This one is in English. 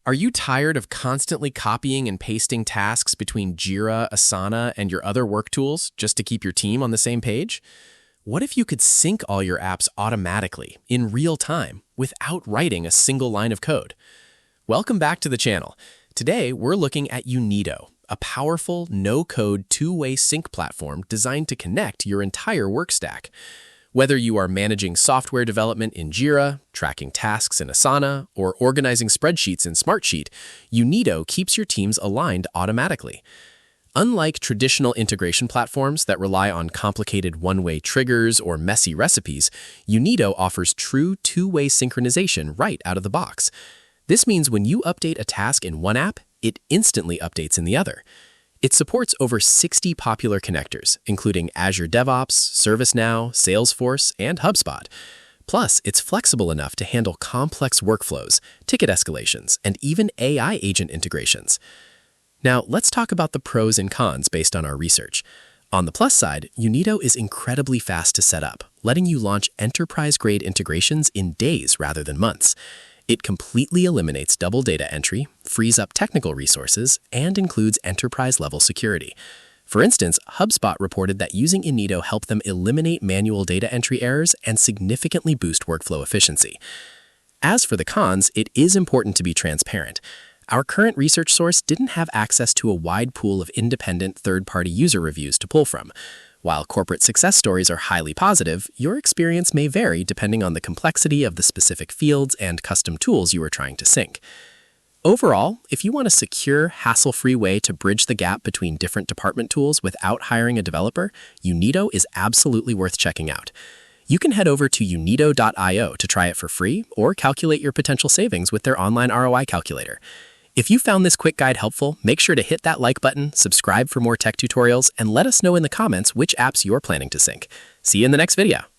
Are you tired of constantly copying and pasting tasks between Jira, Asana, and your other work tools just to keep your team on the same page? What if you could sync all your apps automatically, in real time, without writing a single line of code? Welcome back to the channel. Today, we're looking at Unito, a powerful, no-code, two-way sync platform designed to connect your entire work stack. Whether you are managing software development in Jira, tracking tasks in Asana, or organizing spreadsheets in Smartsheet, Unito keeps your teams aligned automatically. Unlike traditional integration platforms that rely on complicated one-way triggers or messy recipes, Unito offers true two-way synchronization right out of the box. This means when you update a task in one app, it instantly updates in the other. It supports over 60 popular connectors, including Azure DevOps, ServiceNow, Salesforce, and HubSpot. Plus, it's flexible enough to handle complex workflows, ticket escalations, and even AI agent integrations. Now, let's talk about the pros and cons based on our research. On the plus side, Unito is incredibly fast to set up, letting you launch enterprise-grade integrations in days rather than months. It completely eliminates double data entry, frees up technical resources, and includes enterprise-level security. For instance, HubSpot reported that using Unito helped them eliminate manual data entry errors and significantly boost workflow efficiency. As for the cons, it is important to be transparent. Our current research source didn't have access to a wide pool of independent third-party user reviews to pull from. While corporate success stories are highly positive, your experience may vary depending on the complexity of the specific fields and custom tools you are trying to sync. Overall, if you want a secure, hassle-free way to bridge the gap between different department tools without hiring a developer, Unito is absolutely worth checking out. You can head over to unito.io to try it for free or calculate your potential savings with their online ROI calculator. If you found this quick guide helpful, make sure to hit that like button, subscribe for more tech tutorials, and let us know in the comments which apps you're planning to sync. See you in the next video.